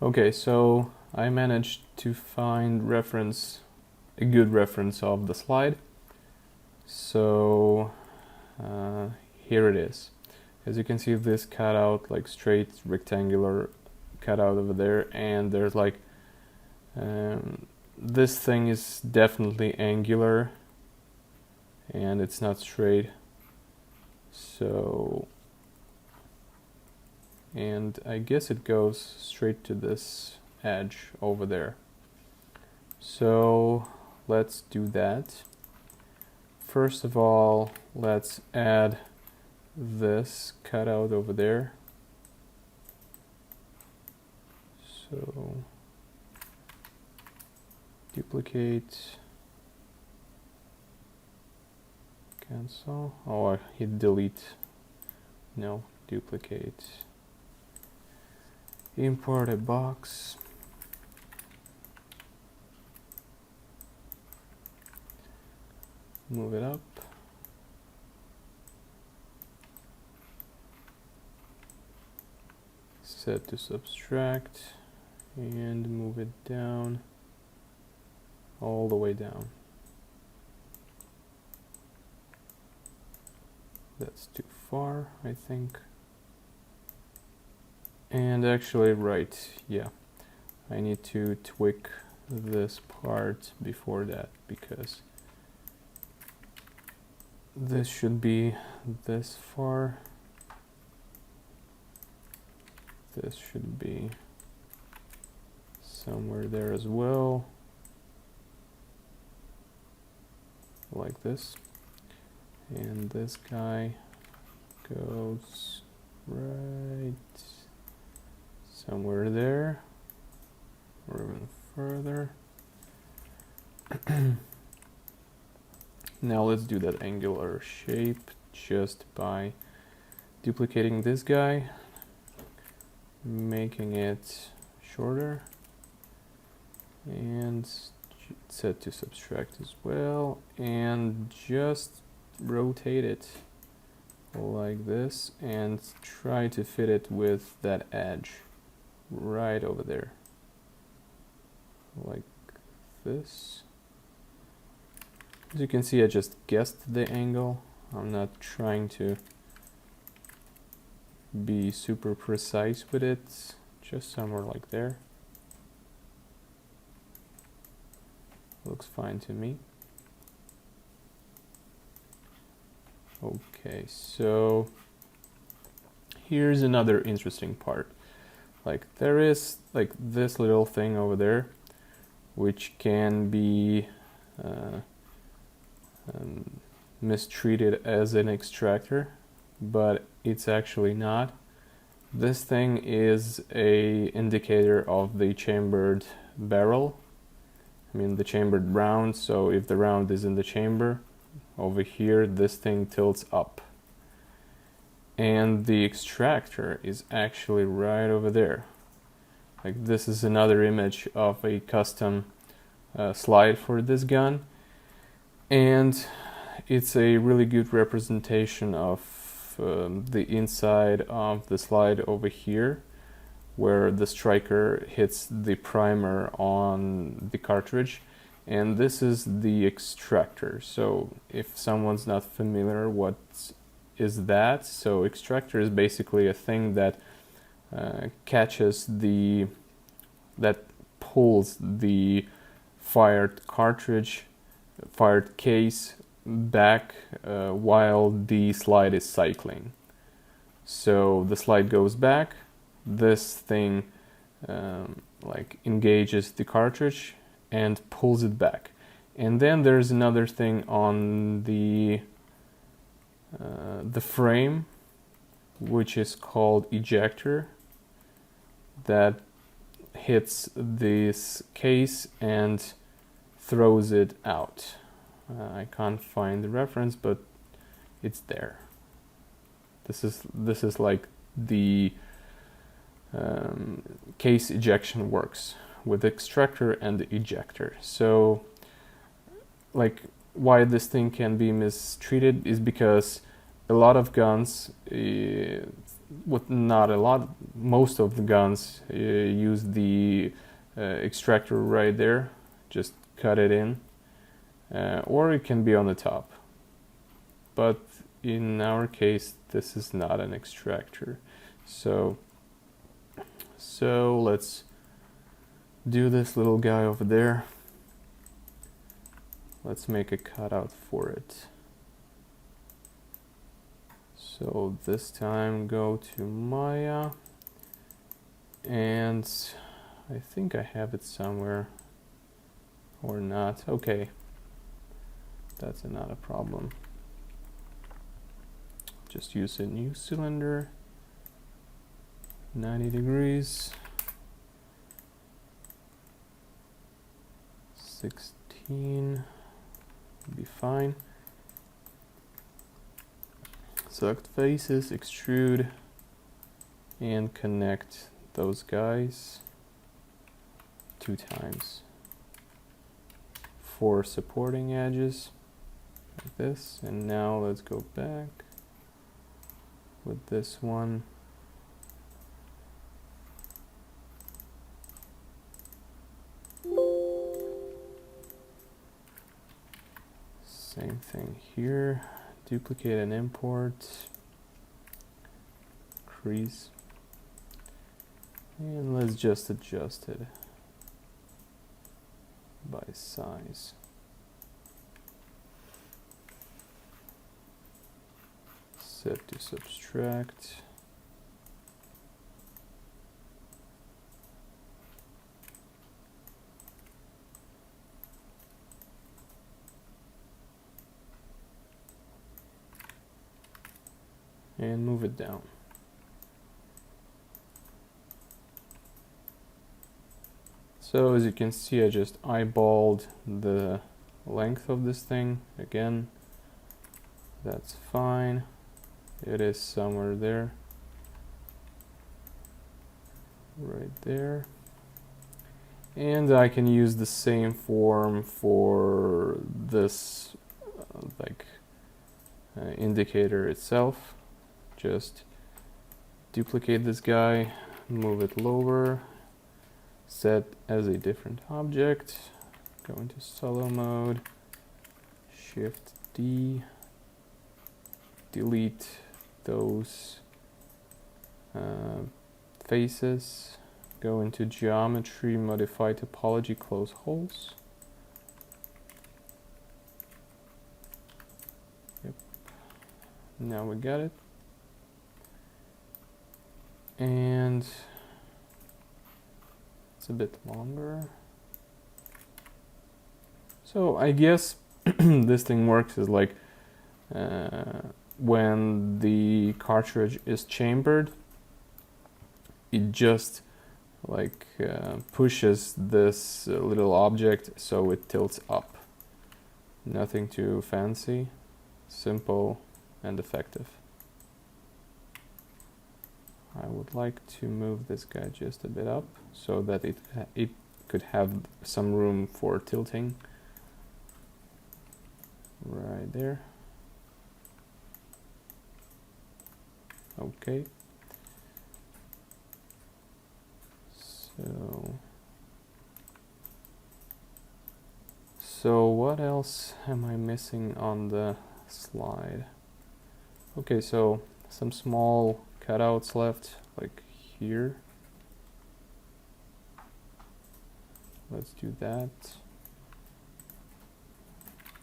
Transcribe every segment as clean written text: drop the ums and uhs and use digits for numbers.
Okay, so I managed to find a good reference of the slide. So here it is. As you can see, this cutout, like straight rectangular cutout over there, and there's like this thing is definitely angular, and it's not straight. So, and I guess it goes straight to this edge over there. So let's do that. First of all, let's add this cutout over there. So duplicate, cancel. Oh, I hit delete. No, duplicate. Import a box. Move it up. Set to subtract and move it down, all the way down. That's too far, I think. And actually, right, yeah, I need to tweak this part before that, because this should be this far. This should be somewhere there as well, like this. And this guy goes right somewhere there, or even further. Now let's do that angular shape just by duplicating this guy, making it shorter, and set to subtract as well, and just rotate it like this and try to fit it with that edge right over there, like this. As you can see, I just guessed the angle. I'm not trying to be super precise with it, just somewhere like there. Looks fine to me. Okay, so here's another interesting part. Like there is like this little thing over there, which can be mistreated as an extractor, but it's actually not. This thing is a indicator of the chambered barrel. I mean the chambered round, so if the round is in the chamber, over here this thing tilts up. And the extractor is actually right over there. Like this is another image of a custom slide for this gun, and it's a really good representation of the inside of the slide over here, where the striker hits the primer on the cartridge, and this is the extractor. So if someone's not familiar, what is that? So extractor is basically a thing that catches that pulls the fired cartridge, fired case back while the slide is cycling. So the slide goes back, this thing like engages the cartridge and pulls it back. And then there's another thing on the frame, which is called ejector, that hits this case and throws it out. I can't find the reference, but it's there. This is like the case ejection works with extractor and ejector. So like why this thing can be mistreated is because a lot of guns with not a lot, most of the guns use the extractor right there. Just cut it in, or it can be on the top. But in our case, this is not an extractor. So let's do this little guy over there. Let's make a cutout for it. So this time go to Maya, and I think I have it somewhere, or not. Okay, that's not a problem. Just use a new cylinder, 90 degrees, 16, be fine. Select faces, extrude, and connect those guys 2 times. 4 supporting edges, like this. And now let's go back with this one. Same thing here. Duplicate and import, crease, and let's just adjust it by size. Set to subtract. And move it down. So as you can see, I just eyeballed the length of this thing. Again, that's fine. It is somewhere there. Right there. And I can use the same form for this indicator itself. Just duplicate this guy, move it lower, set as a different object, go into solo mode, Shift D, delete those faces, go into geometry, modify topology, close holes. Yep. Now we got it. And it's a bit longer. So I guess this thing works is like when the cartridge is chambered, it just like pushes this little object so it tilts up. Nothing too fancy, simple and effective. I would like to move this guy just a bit up so that it could have some room for tilting. Right there. Okay. So what else am I missing on the slide? Okay, so some small cutouts left, like here. Let's do that.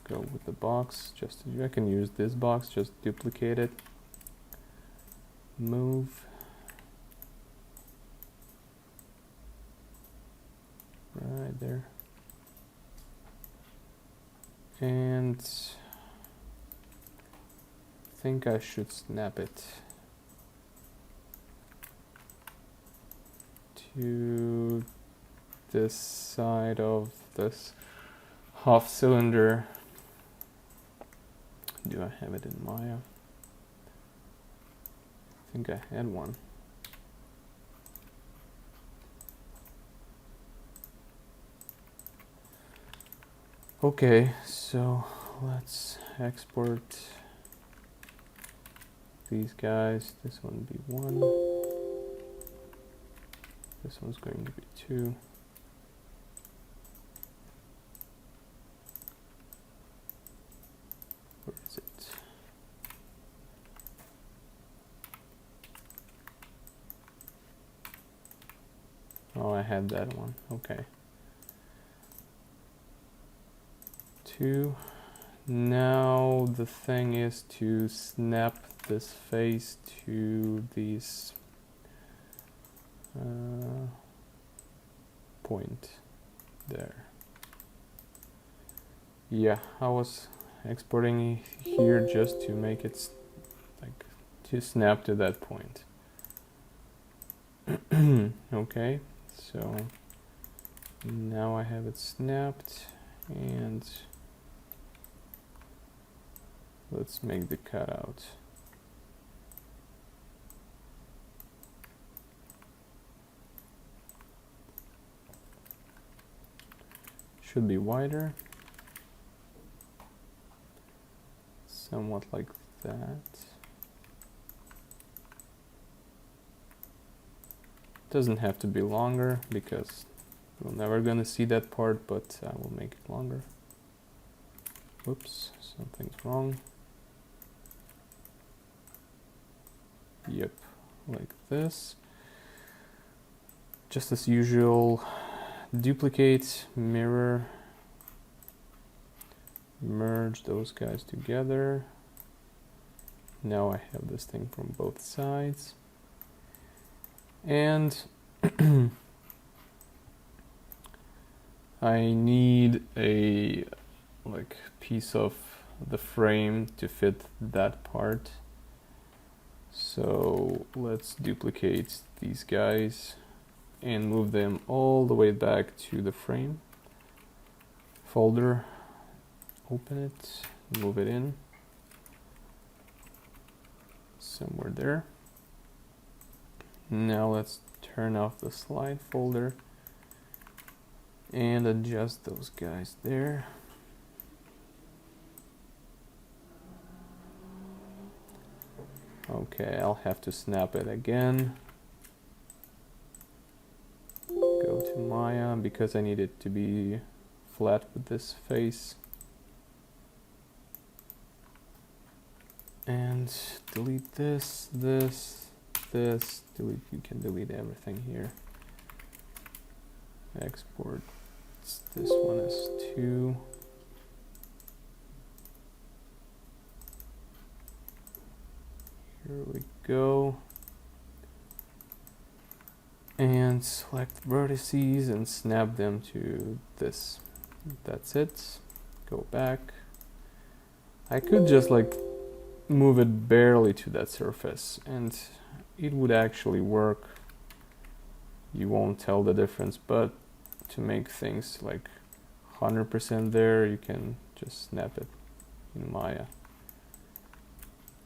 Go with the box. I can use this box, just duplicate it. Move. Right there. And I think I should snap it to this side of this half cylinder. Do I have it in Maya? I think I had one. Okay, so let's export these guys. This one be 1. This one's going to be 2. Where is it? Oh, I had that one. Okay. 2. Now the thing is to snap this face to these point there. Yeah, I was exporting here just to make it like to snap to that point. Okay, so now I have it snapped, and let's make the cutout. Should be wider. Somewhat like that. Doesn't have to be longer because we're never gonna see that part, but I will make it longer. Whoops, something's wrong. Yep, like this. Just as usual, duplicate, mirror, merge those guys together. Now I have this thing from both sides. And I need a piece of the frame to fit that part. So let's duplicate these guys and move them all the way back to the frame folder. Open it, move it in somewhere there. Now let's turn off the slide folder and adjust those guys there. Okay, I'll have to snap it again. Go to Maya because I need it to be flat with this face. And delete this, delete, you can delete everything here. Export this one as 2. Here we go. And select vertices and snap them to this. That's it. Go back. I could just move it barely to that surface and it would actually work. You won't tell the difference, but to make things 100% there, you can just snap it in Maya.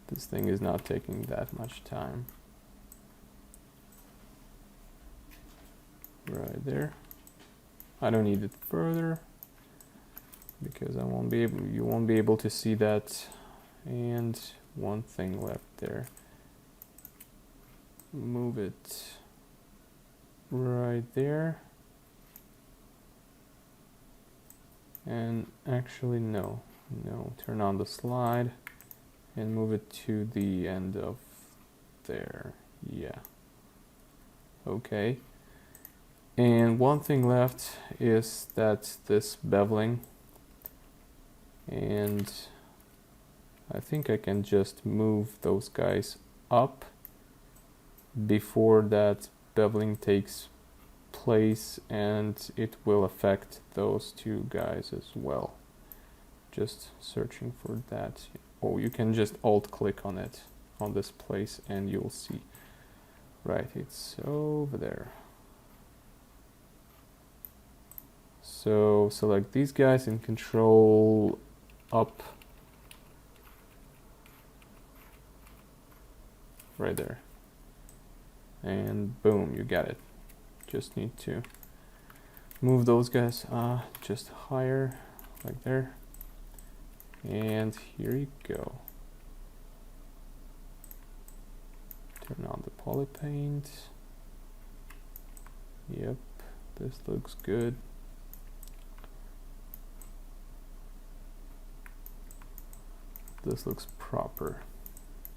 This thing is not taking that much time. Right there. I don't need it further because I won't be able, you won't be able to see that. And one thing left there. Move it right there. And actually no, turn on the slide and move it to the end of there. Yeah. Okay. And one thing left is that this beveling, and I think I can just move those guys up before that beveling takes place, and it will affect those 2 guys as well. Just searching for that. Oh, you can just alt click on it, on this place, and you'll see. Right, it's over there. So select these guys and control up. Right there. And boom, you got it. Just need to move those guys just higher, like there. And here you go. Turn on the poly paint. Yep, this looks good. This looks proper.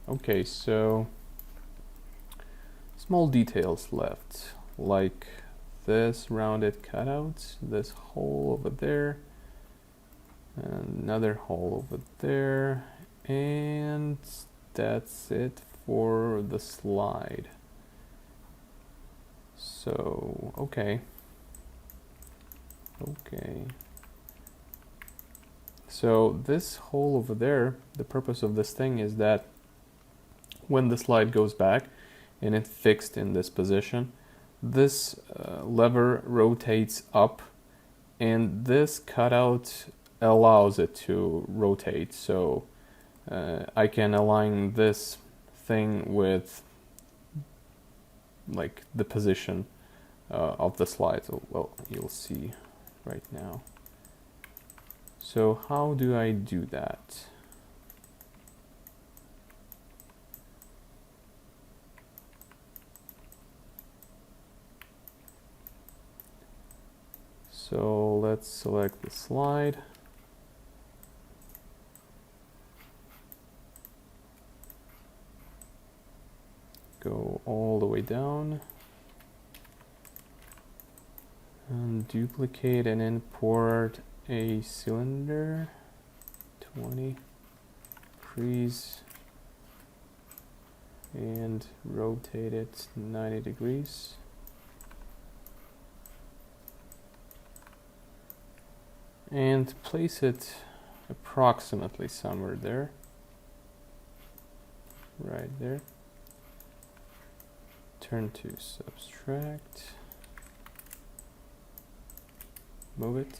Okay, so small details left, like this rounded cutout, this hole over there, another hole over there, and that's it for the slide. So, okay. So this hole over there, the purpose of this thing is that when the slide goes back and it's fixed in this position, this lever rotates up, and this cutout allows it to rotate. So I can align this thing with like the position of the slide. So, well, you'll see right now. So how do I do that? So let's select the slide. Go all the way down and duplicate and import a cylinder. 20, freeze, and rotate it 90 degrees. And place it approximately somewhere there. Right there. Turn to subtract. Move it.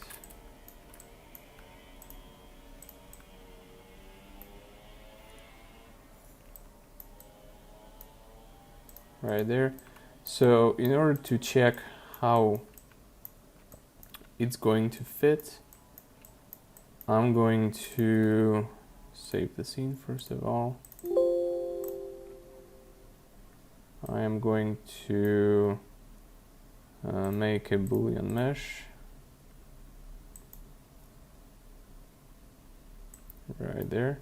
Right there. So in order to check how it's going to fit, I'm going to save the scene first of all. I am going to make a Boolean mesh. Right there.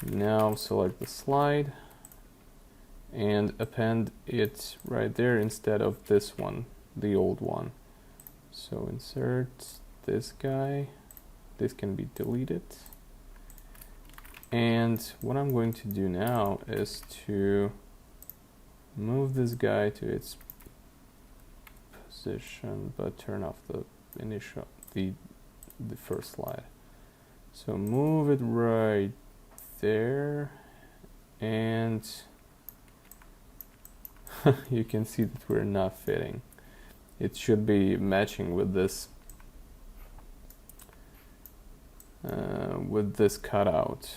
Now select the slide and append it right there instead of this one, the old one. So insert this guy. This can be deleted. And what I'm going to do now is to move this guy to its position, but turn off the first slide. So move it right there, and you can see that we're not fitting. It should be matching with this cutout.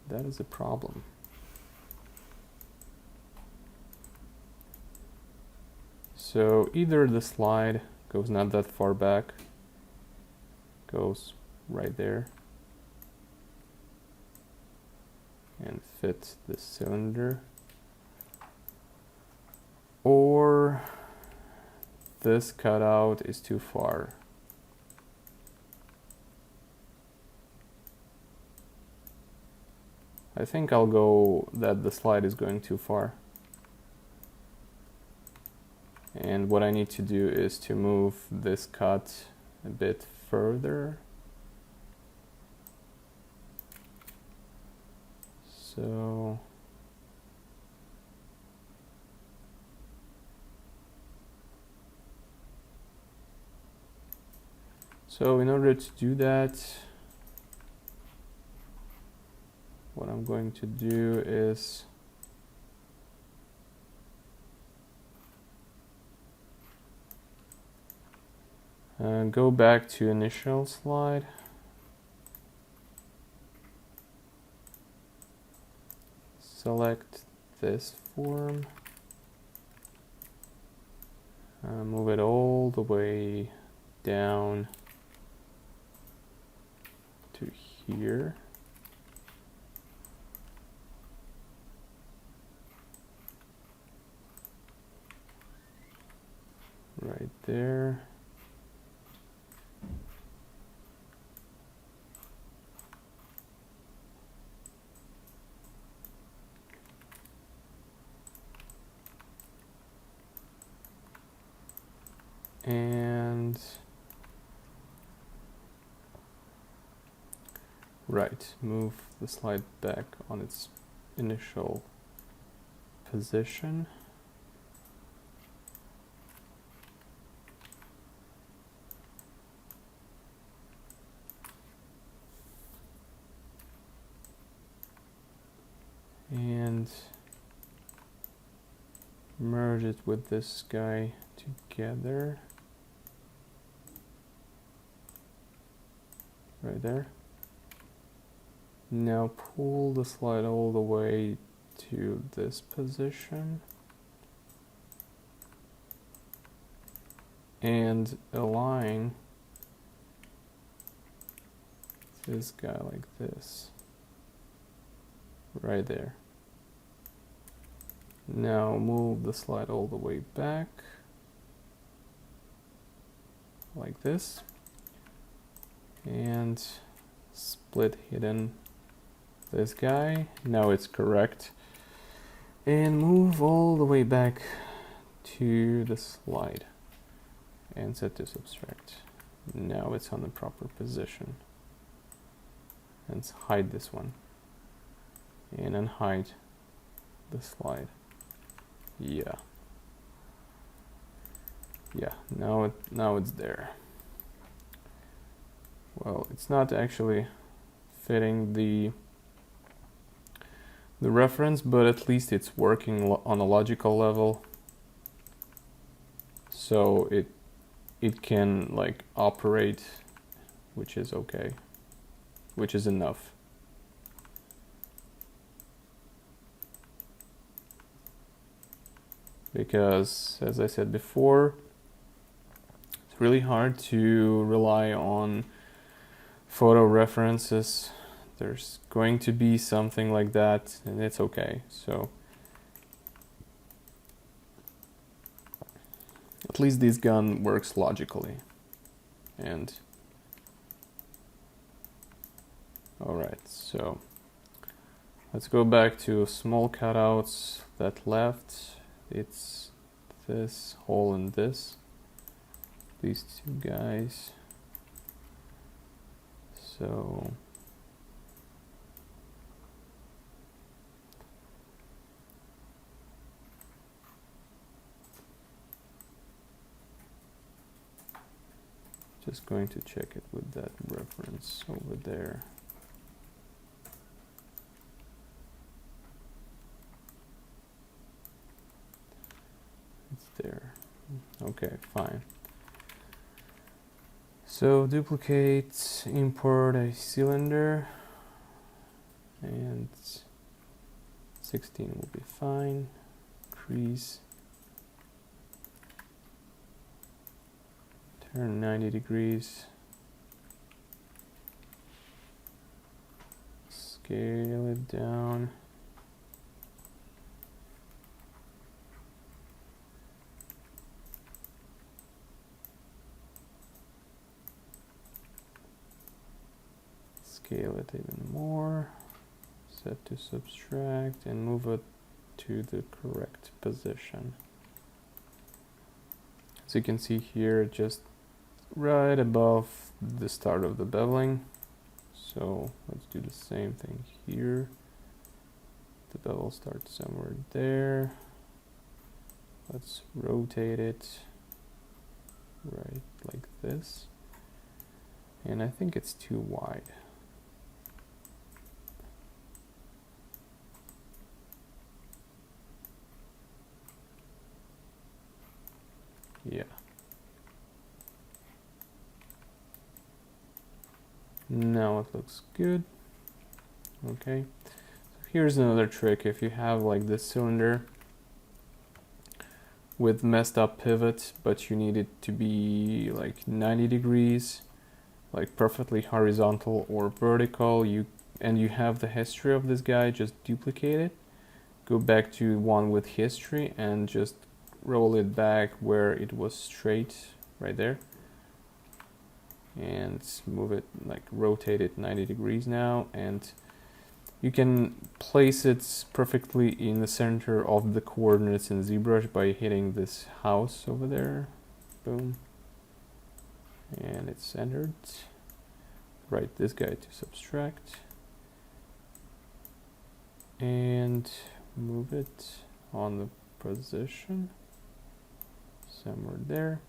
That is a problem. So either the slide goes not that far back, goes right there, and fits the cylinder, or this cutout is too far. I think I'll go that the slide is going too far. And what I need to do is to move this cut a bit further. So in order to do that, what I'm going to do is go back to initial slide, select this form, move it all the way down to here, right there. And right, move the slide back on its initial position. And merge it with this guy together. Right there. Now pull the slide all the way to this position. And align this guy like this. Right there. Now move the slide all the way back. Like this. And split hidden this guy. Now it's correct. And move all the way back to the slide. And set to subtract. Now it's on the proper position. And let's hide this one. And unhide the slide. Yeah. Yeah, now it's there. Well, it's not actually fitting the reference, but at least it's working on a logical level. So it can like operate, which is okay, which is enough. Because, as I said before, it's really hard to rely on photo references. There's going to be something like that, and it's okay. So at least this gun works logically. And alright, so let's go back to small cutouts that left. It's this hole and this. These two guys. So just going to check it with that reference over there. It's there. Okay, fine. So duplicate, import a cylinder, and 16 will be fine. Crease. Turn 90 degrees. Scale it down. Scale it even more. Set to subtract and move it to the correct position. As you can see here, just right above the start of the beveling. So let's do the same thing here. The bevel starts somewhere there. Let's rotate it right like this. And I think it's too wide. Yeah. Now it looks good. Okay. So here's another trick. If you have like this cylinder with messed up pivot, but you need it to be like 90 degrees, like perfectly horizontal or vertical, and you have the history of this guy, just duplicate it. Go back to one with history and just roll it back where it was straight, right there. And move it, like rotate it 90 degrees now, and you can place it perfectly in the center of the coordinates in ZBrush by hitting this house over there. Boom. And it's centered. Write this guy to subtract. And move it on the position. Somewhere there.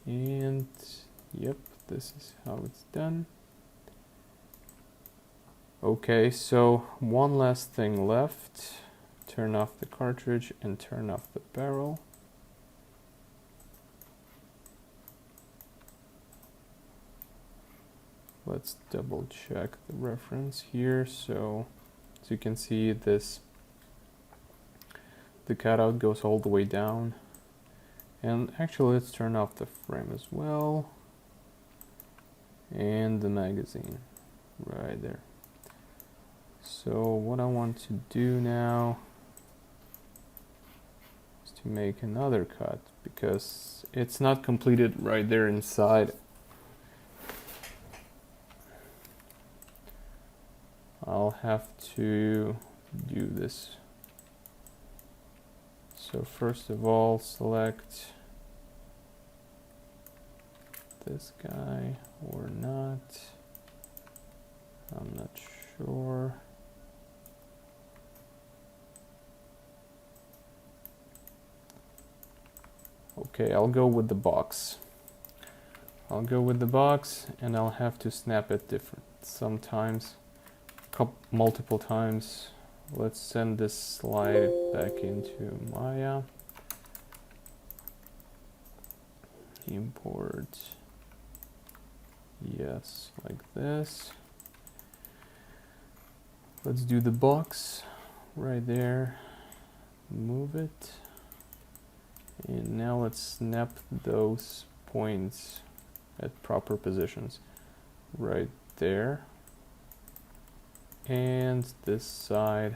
And yep, this is how it's done. Okay, so one last thing left. Turn off the cartridge and turn off the barrel. Let's double check the reference here. So as you can see, the cutout goes all the way down. And actually, let's turn off the frame as well. And the magazine right there. So what I want to do now is to make another cut, because it's not completed right there inside. I'll have to do this. So first of all, select this guy or not. I'm not sure. Okay, I'll go with the box. I'll go with the box, and I'll have to snap it different. Sometimes, multiple times. Let's send this slide back into Maya. Import. Yes, like this. Let's do the box right there. Move it. And now let's snap those points at proper positions. Right there. And this side.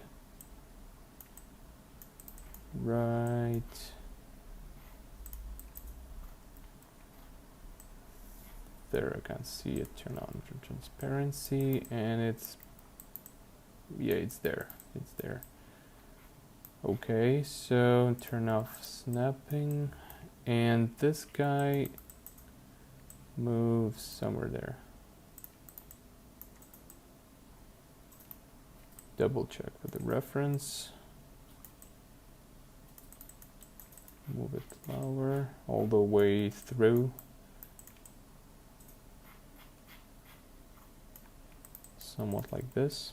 Right there. I can see it. Turn on transparency, and it's, yeah, it's there. It's there. Okay, so turn off snapping, and this guy moves somewhere there. Double check with the reference. Move it lower, all the way through. Somewhat like this.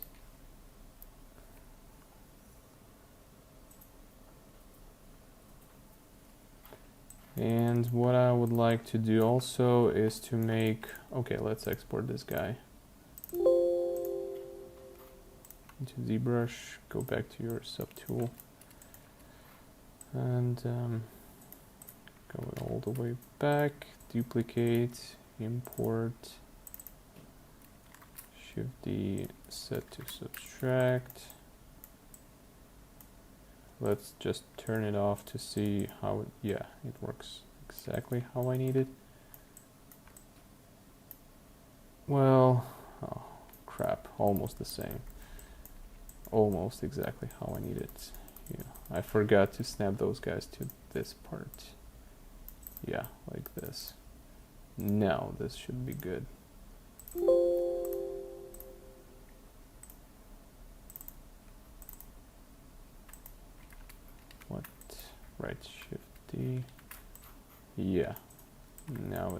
And what I would like to do also is to make, okay, let's export this guy into ZBrush, go back to your subtool, and go all the way back, duplicate, import, Shift D, set to subtract. Let's just turn it off to see how it, yeah, it works exactly how I need it. Well, oh crap, almost the same. Almost exactly how I need it. Yeah, I forgot to snap those guys to this part. Yeah, like this. Now this should be good. What? Right, Shift D. Yeah. Now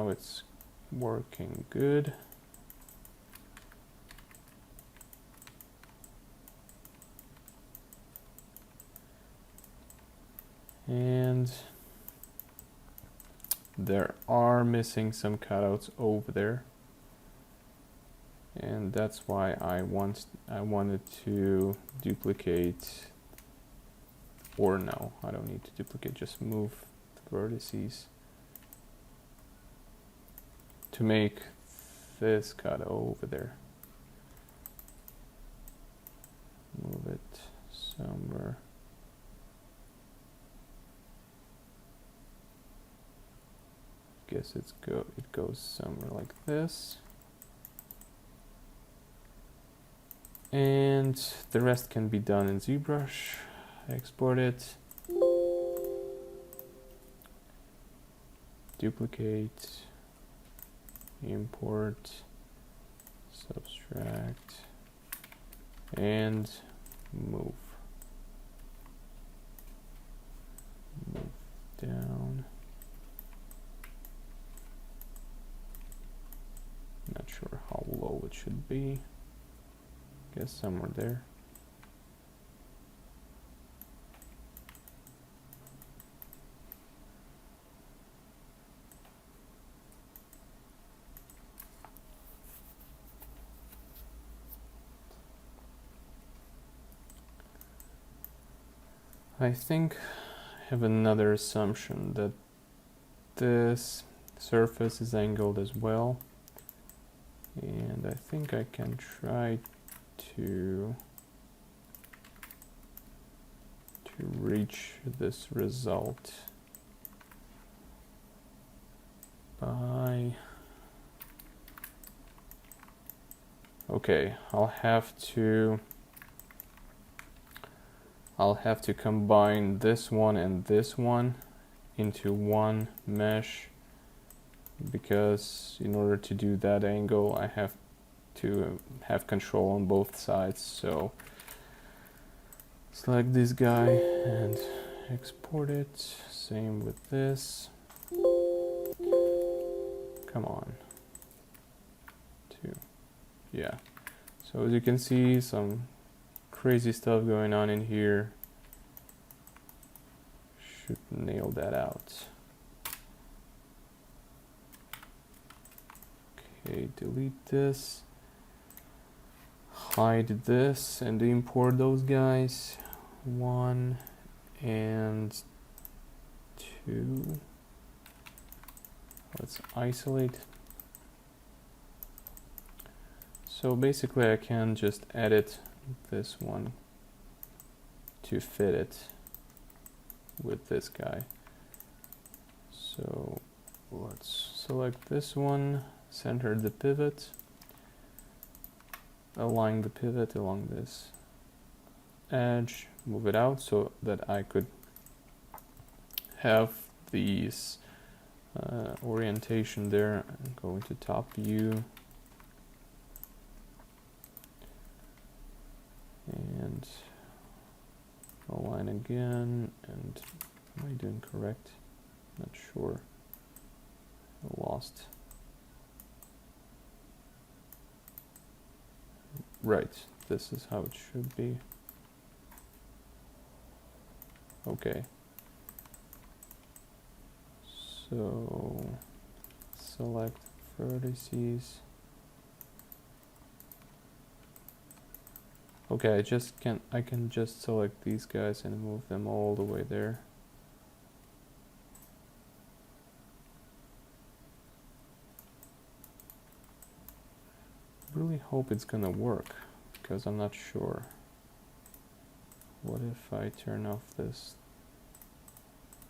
it's working good. And there are missing some cutouts over there. And that's why I wanted to duplicate or no, I don't need to duplicate, just move the vertices to make this cut over there. Move it somewhere. Guess it goes somewhere like this. And the rest can be done in ZBrush. Export it. Duplicate. Import. Subtract. And move. Move down. Not sure how low it should be. Guess somewhere there. I think I have another assumption that this surface is angled as well. And I think I can try to reach this result by, okay, I'll have to combine this one and this one into one mesh, because in order to do that angle I have to have control on both sides. So select this guy and export it. Same with this. Come on. Yeah. So as you can see, some crazy stuff going on in here. Should nail that out. Okay, delete this. Hide this and import those guys. 1 and 2. Let's isolate. So basically I can just edit this one to fit it with this guy. So let's select this one, center the pivot, align the pivot along this edge, move it out so that I could have these orientation there. I'm going to top view and align again. And am I doing correct? Not sure. I lost. Right, this is how it should be. Okay. So select vertices. Okay, I can just select these guys and move them all the way there. Really hope it's gonna work, because I'm not sure. What if I turn off this?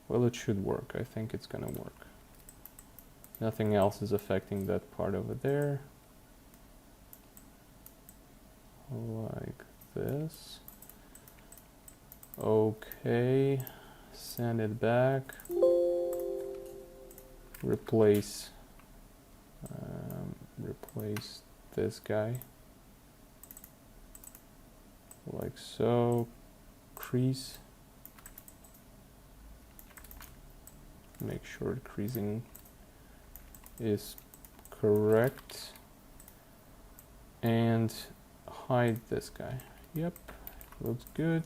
Well, it should work. I think it's gonna work. Nothing else is affecting that part over there. Like this. Okay, send it back. Replace this guy. Like so. Crease. Make sure the creasing is correct. And hide this guy. Yep, looks good.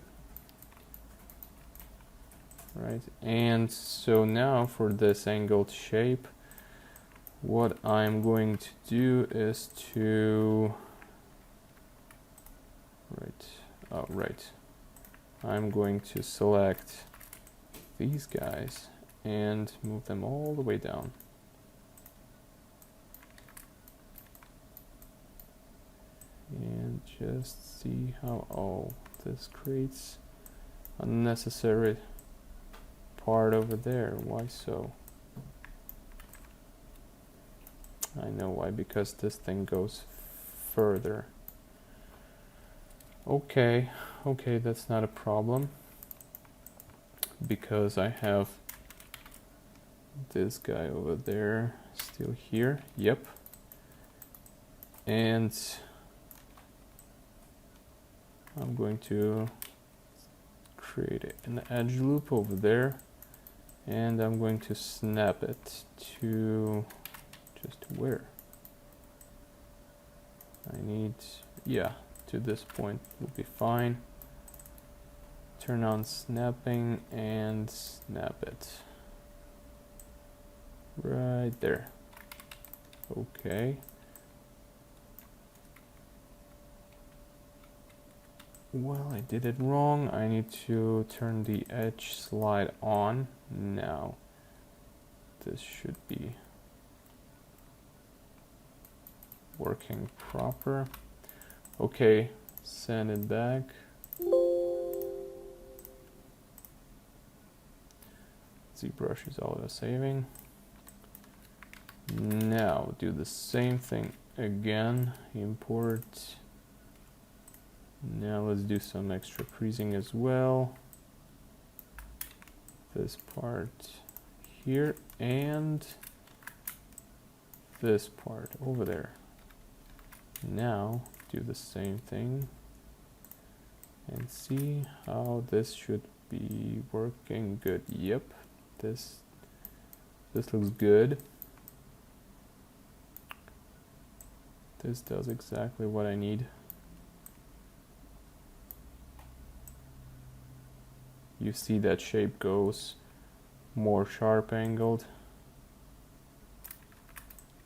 Right, and so now for this angled shape, what I'm going to do is to I'm going to select these guys and move them all the way down. And just see how, oh, this creates unnecessary part over there. Why so? I know why, because this thing goes further. Okay, that's not a problem, because I have this guy over there still here. Yep. And I'm going to create an edge loop over there, and I'm going to snap it to just where? I need, yeah, to this point will be fine. Turn on snapping and snap it. Right there. Okay. Well, I did it wrong. I need to turn the edge slide on now. This should be working proper. Okay, send it back. ZBrush is auto saving. Now do the same thing again. Import. Now let's do some extra creasing as well. This part here and this part over there. Now do the same thing and see how this should be working good. Yep, this looks good. This does exactly what I need. You see that shape goes more sharp angled.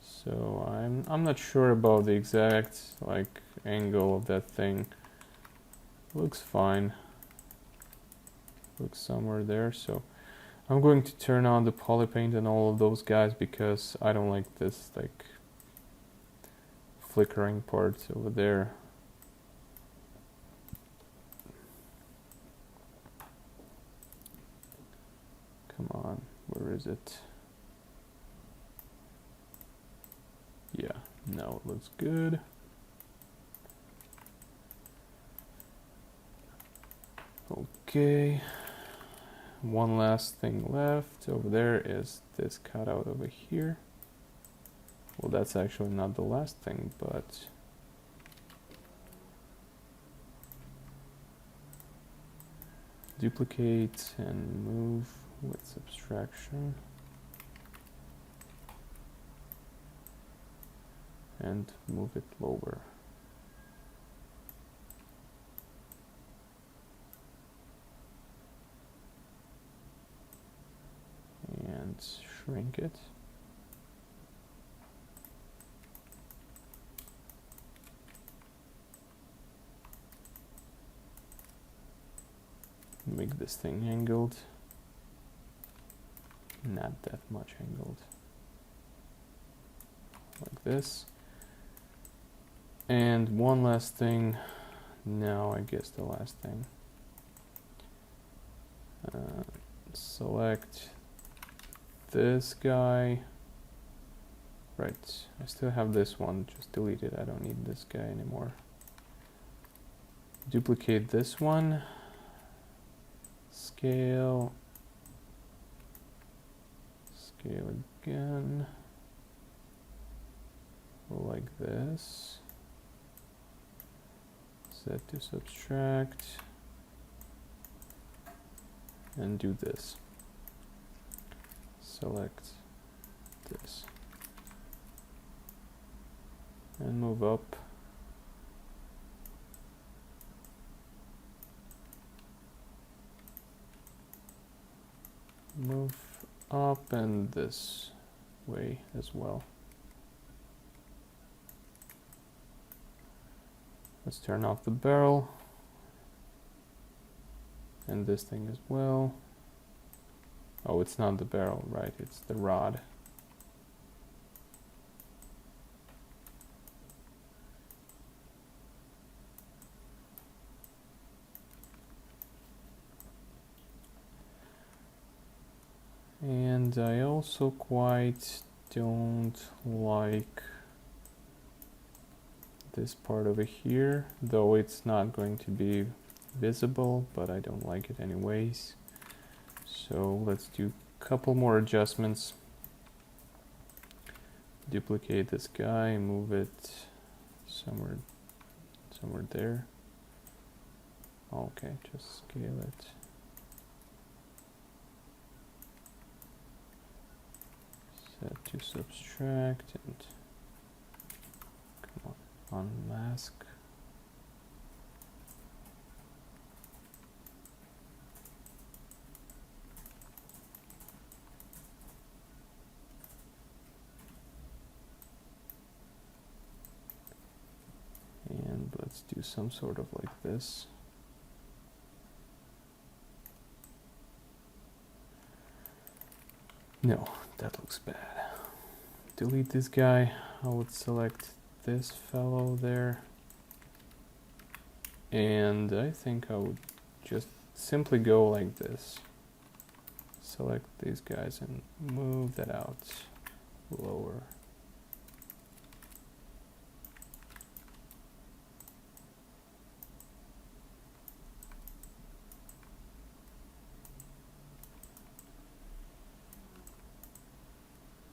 So I'm not sure about the exact like angle of that thing. Looks fine. Looks somewhere there. So I'm going to turn on the poly paint and all of those guys, because I don't like this like flickering parts over there. Come on, where is it? Yeah, now it looks good. Okay, one last thing left over there is this cutout over here. Well, that's actually not the last thing, but duplicate and move with subtraction. And move it lower. And shrink it. Make this thing angled. Not that much angled. Like this. And one last thing. Now I guess the last thing. Select this guy. Right, I still have this one, just delete it. I don't need this guy anymore. Duplicate this one. Scale. Scale again. Like this. Set to subtract. And do this. Select this. And move up. Move up and this way as well. Let's turn off the barrel. and this thing as well. Oh, it's not the barrel, right? It's the rod. And I also quite don't like this part over here, though it's not going to be visible, but I don't like it anyways. So let's do a couple more adjustments. Duplicate this guy, move it somewhere there. Okay, just scale it. Set to subtract and come on, unmask. And let's do some sort of like this. No, that looks bad. Delete this guy. I would select this fellow there. And I think I would just simply go like this. Select these guys and move that out lower.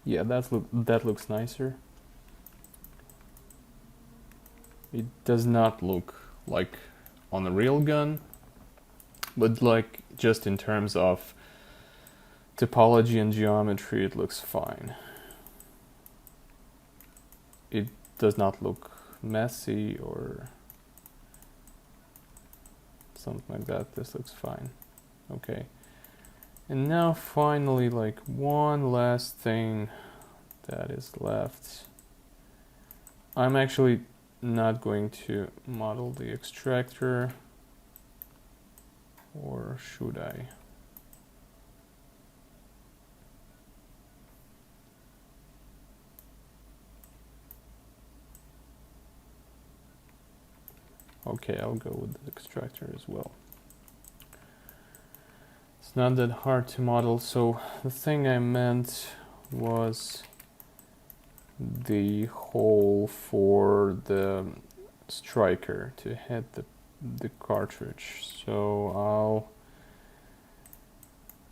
Yeah, that looks nicer. It does not look like on a real gun, but like just in terms of topology and geometry, it looks fine. It does not look messy or something like that. This looks fine. Okay. And now finally, like one last thing that is left. I'm actually not going to model the extractor, or should I? Okay, I'll go with the extractor as well. It's not that hard to model. So the thing I meant was the hole for the striker to hit the cartridge. So I'll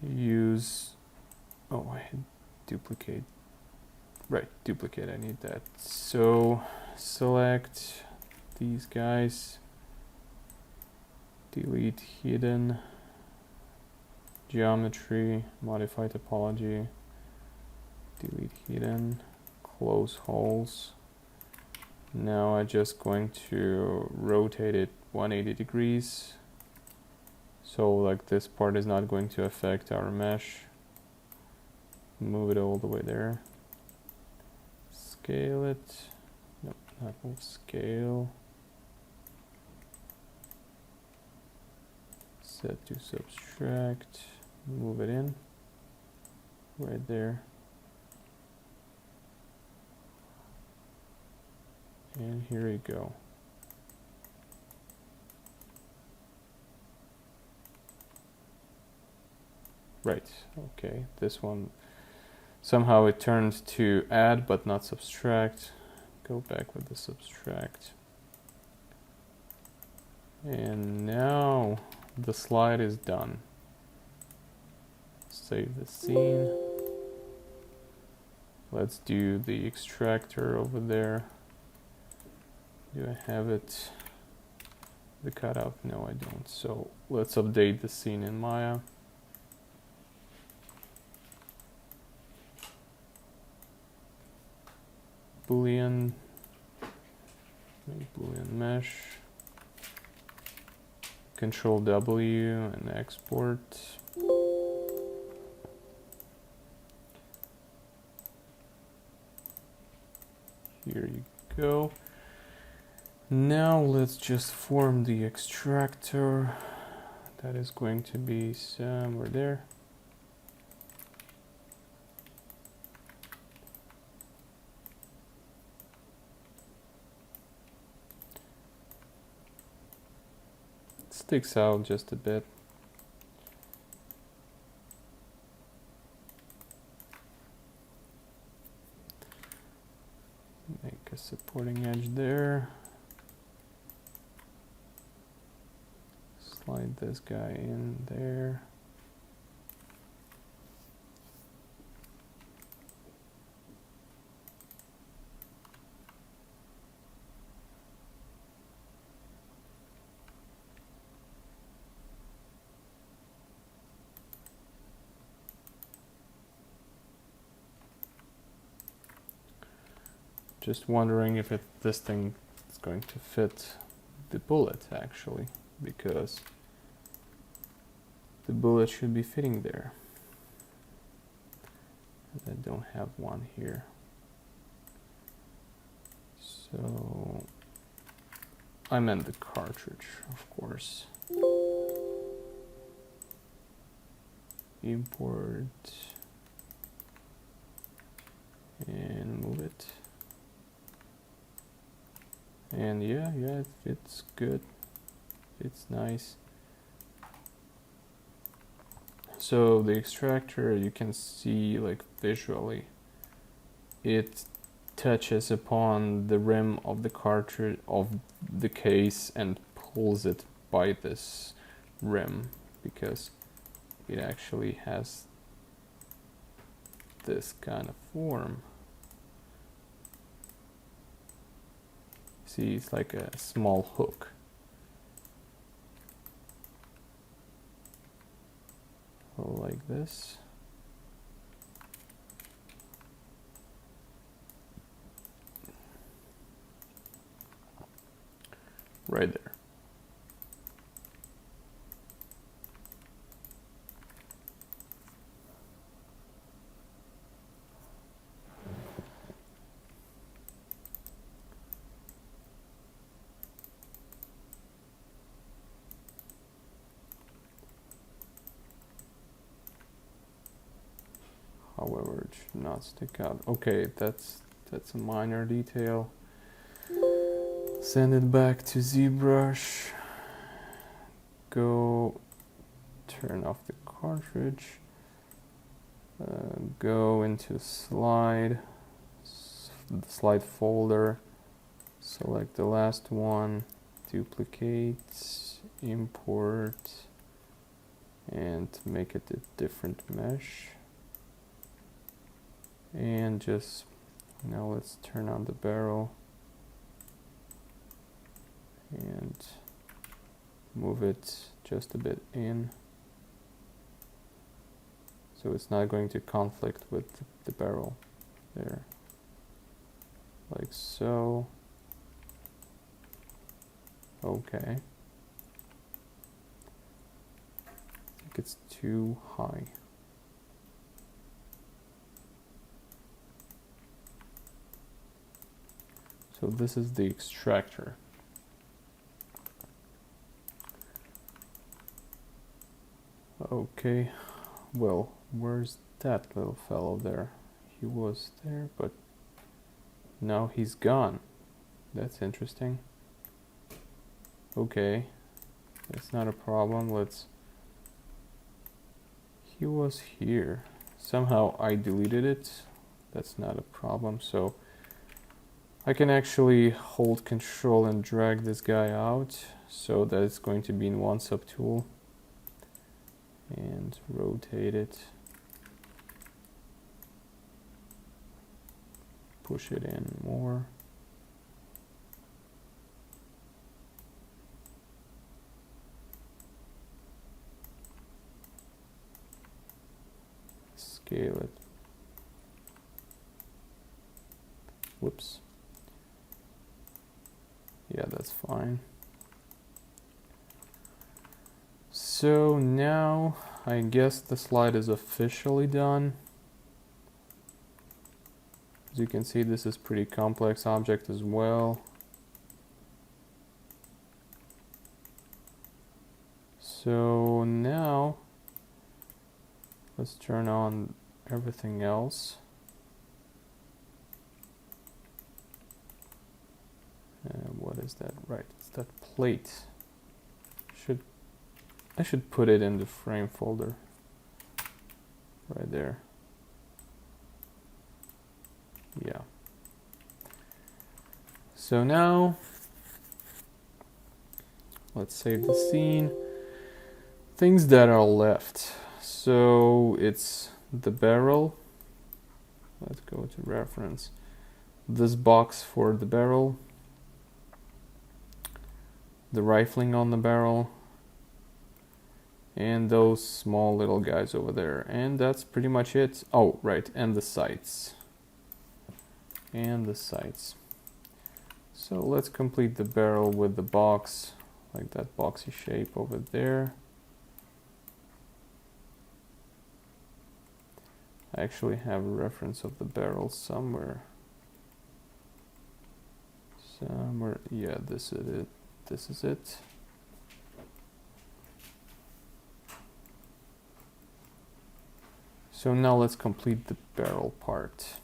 use, oh, I had duplicate. Right, duplicate, I need that. So select these guys, delete hidden, geometry, modify topology, delete hidden, close holes. Now I'm just going to rotate it 180 degrees. So like this part is not going to affect our mesh. Move it all the way there. Scale it. Nope, not move, scale. Set to subtract. Move it in. Right there. And here we go. Right, okay, this one, somehow it turned to add but not subtract. Go back with the subtract. And now the slide is done. Save the scene. Let's do the extractor over there. Do I have it? The cutout? No, I don't. So let's update the scene in Maya. Boolean, make Boolean mesh, Control W and export. Here you go. Now let's just form the extractor. that is going to be somewhere there. It sticks out just a bit. Make a supporting edge there. Slide this guy in there. Just wondering if this thing is going to fit the bullet actually, because the bullet should be fitting there. And I don't have one here. So I meant the cartridge, of course. Import and move it. And yeah, it fits good. It's nice. So the extractor, you can see like visually, it touches upon the rim of the cartridge of the case and pulls it by this rim, because it actually has this kind of form. See, it's like a small hook. Like this. Right there. However, it should not stick out. Okay, that's a minor detail. Send it back to ZBrush. Go turn off the cartridge. Go into slide folder. Select the last one. Duplicate. Import. And make it a different mesh. And just now let's turn on the barrel and move it just a bit in, so it's not going to conflict with the barrel there, like so. Okay, I think it's too high. So this is the extractor. Okay, well, where's that little fellow there? He was there, but now he's gone. That's interesting. Okay, that's not a problem. He was here. Somehow I deleted it. That's not a problem. So I can actually hold Control and drag this guy out so that it's going to be in one subtool, and rotate it, push it in more. Scale it. Whoops. Yeah, that's fine. So now I guess the slide is officially done. As you can see, this is pretty complex object as well. So now let's turn on everything else. What is that? Right, it's that plate. I should put it in the frame folder. Right there. Yeah. So now, let's save the scene. Things that are left. So it's the barrel. Let's go to reference. This box for the barrel. The rifling on the barrel. And those small little guys over there. And that's pretty much it. Oh, right, and the sights. And the sights. So let's complete the barrel with the box, like that boxy shape over there. I actually have a reference of the barrel somewhere. Yeah, this is it. This is it. So now let's complete the barrel part.